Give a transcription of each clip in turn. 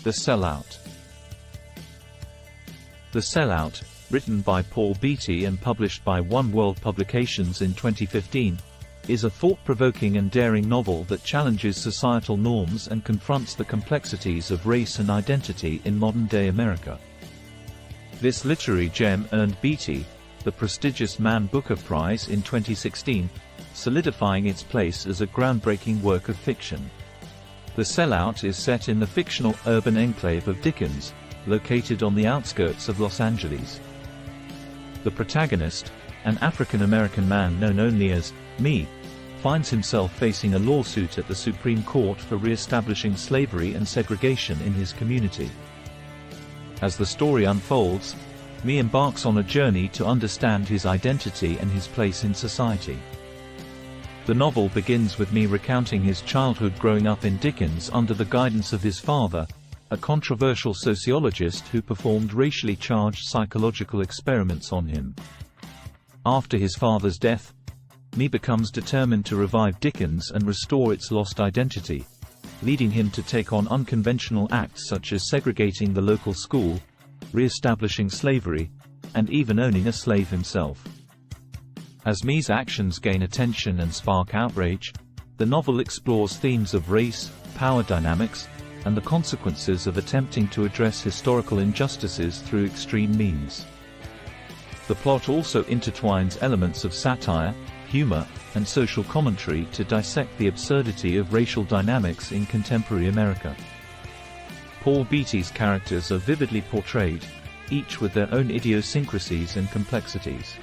The Sellout. The Sellout, written by Paul Beatty and published by One World Publications in 2015, is a thought-provoking and daring novel that challenges societal norms and confronts the complexities of race and identity in modern-day America. This literary gem earned Beatty the prestigious Man Booker Prize in 2016, solidifying its place as a groundbreaking work of fiction. The Sellout is set in the fictional urban enclave of Dickens, located on the outskirts of Los Angeles. The protagonist, an African-American man known only as 𝐒𝐿, finds himself facing a lawsuit at the Supreme Court for re-establishing slavery and segregation in his community. As the story unfolds, 𝐒𝐿 embarks on a journey to understand his identity and his place in society. The novel begins with 𝐒𝐿 recounting his childhood growing up in Dickens under the guidance of his father, a controversial sociologist who performed racially charged psychological experiments on him. After his father's death, 𝐒𝐿 becomes determined to revive Dickens and restore its lost identity, leading him to take on unconventional acts such as segregating the local school, re-establishing slavery, and even owning a slave himself. As 𝐒𝐿's actions gain attention and spark outrage, the novel explores themes of race, power dynamics, and the consequences of attempting to address historical injustices through extreme means. The plot also intertwines elements of satire, humor, and social commentary to dissect the absurdity of racial dynamics in contemporary America. Paul Beatty's characters are vividly portrayed, each with their own idiosyncrasies and complexities.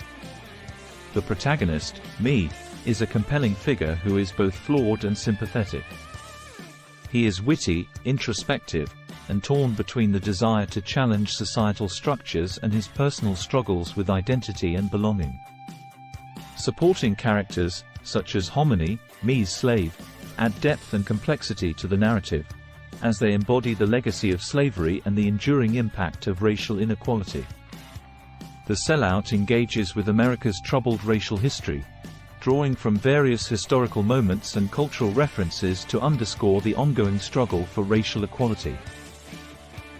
The protagonist, 𝐒𝐿, is a compelling figure who is both flawed and sympathetic. He is witty, introspective, and torn between the desire to challenge societal structures and his personal struggles with identity and belonging. Supporting characters, such as 𝐏𝐚𝐮𝐿, 𝐒𝐿's slave, add depth and complexity to the narrative, as they embody the legacy of slavery and the enduring impact of racial inequality. The Sellout engages with America's troubled racial history, drawing from various historical moments and cultural references to underscore the ongoing struggle for racial equality.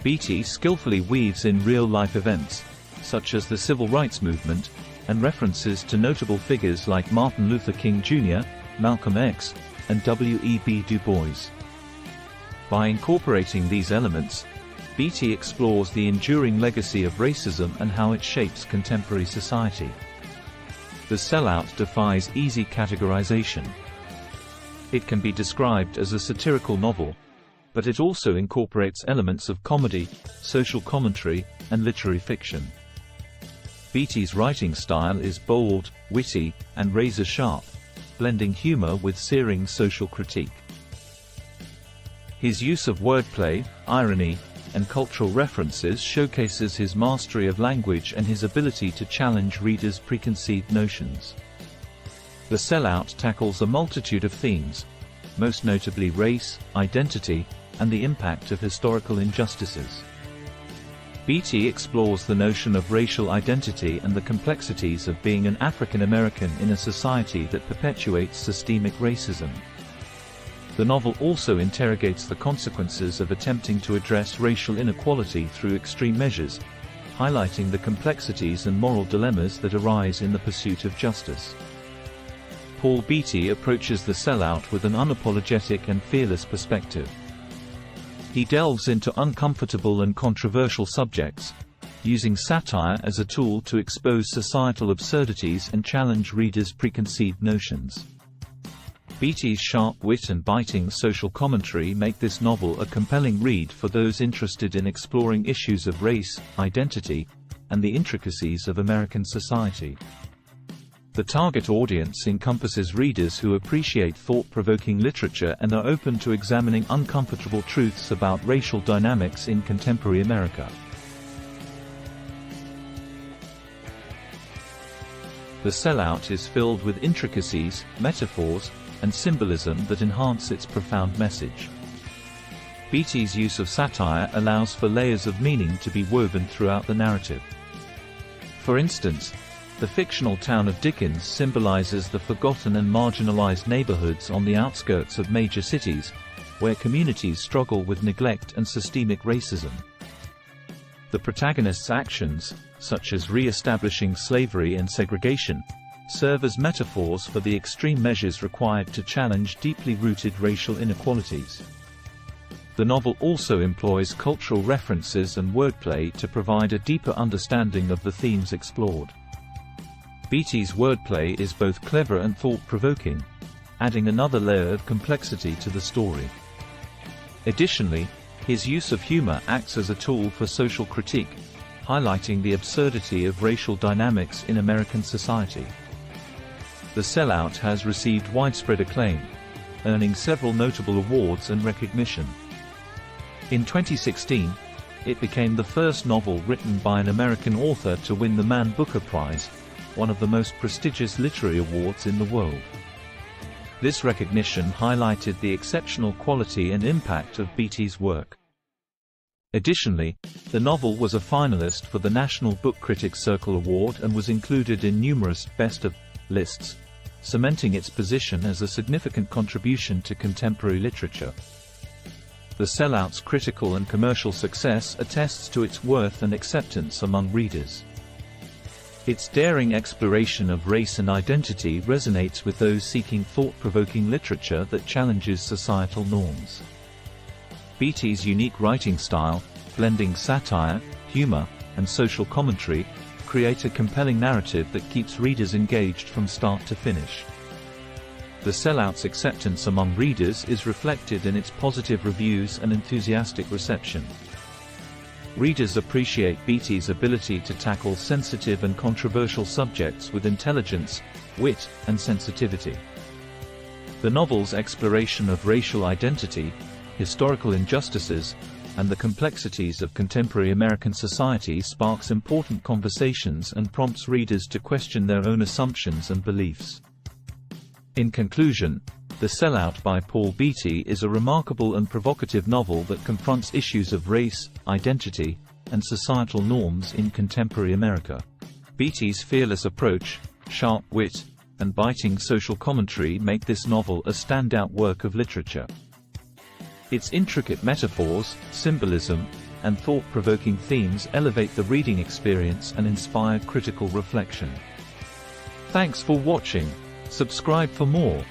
Beatty skillfully weaves in real-life events, such as the Civil Rights Movement, and references to notable figures like Martin Luther King Jr., Malcolm X, and W.E.B. Du Bois. By incorporating these elements, Beatty explores the enduring legacy of racism and how it shapes contemporary society. The Sellout defies easy categorization. It can be described as a satirical novel, but it also incorporates elements of comedy, social commentary, and literary fiction. Beatty's writing style is bold, witty, and razor-sharp, blending humor with searing social critique. His use of wordplay, irony, and cultural references showcases his mastery of language and his ability to challenge readers' preconceived notions. The Sellout tackles a multitude of themes, most notably race, identity, and the impact of historical injustices. Beatty explores the notion of racial identity and the complexities of being an African American in a society that perpetuates systemic racism. The novel also interrogates the consequences of attempting to address racial inequality through extreme measures, highlighting the complexities and moral dilemmas that arise in the pursuit of justice. Paul Beatty approaches The Sellout with an unapologetic and fearless perspective. He delves into uncomfortable and controversial subjects, using satire as a tool to expose societal absurdities and challenge readers' preconceived notions. Beatty's sharp wit and biting social commentary make this novel a compelling read for those interested in exploring issues of race, identity, and the intricacies of American society. The target audience encompasses readers who appreciate thought-provoking literature and are open to examining uncomfortable truths about racial dynamics in contemporary America. The Sellout is filled with intricacies, metaphors, and symbolism that enhance its profound message. Beatty's use of satire allows for layers of meaning to be woven throughout the narrative. For instance, the fictional town of Dickens symbolizes the forgotten and marginalized neighborhoods on the outskirts of major cities, where communities struggle with neglect and systemic racism. The protagonist's actions, such as re-establishing slavery and segregation, serve as metaphors for the extreme measures required to challenge deeply rooted racial inequalities. The novel also employs cultural references and wordplay to provide a deeper understanding of the themes explored. Beatty's wordplay is both clever and thought-provoking, adding another layer of complexity to the story. Additionally, his use of humor acts as a tool for social critique, highlighting the absurdity of racial dynamics in American society. The Sellout has received widespread acclaim, earning several notable awards and recognition. In 2016, it became the first novel written by an American author to win the Man Booker Prize, one of the most prestigious literary awards in the world. This recognition highlighted the exceptional quality and impact of Beatty's work. Additionally, the novel was a finalist for the National Book Critics Circle Award and was included in numerous Best of lists, cementing its position as a significant contribution to contemporary literature. The Sellout's critical and commercial success attests to its worth and acceptance among readers. Its daring exploration of race and identity resonates with those seeking thought-provoking literature that challenges societal norms. Beatty's unique writing style, blending satire, humor, and social commentary, create a compelling narrative that keeps readers engaged from start to finish. The Sellout's acceptance among readers is reflected in its positive reviews and enthusiastic reception. Readers appreciate Beatty's ability to tackle sensitive and controversial subjects with intelligence, wit, and sensitivity. The novel's exploration of racial identity, historical injustices, and the complexities of contemporary American society sparks important conversations and prompts readers to question their own assumptions and beliefs. In conclusion, The Sellout by Paul Beatty is a remarkable and provocative novel that confronts issues of race, identity, and societal norms in contemporary America. Beatty's fearless approach, sharp wit, and biting social commentary make this novel a standout work of literature. Its intricate metaphors, symbolism, and thought-provoking themes elevate the reading experience and inspire critical reflection. Thanks for watching. Subscribe for more.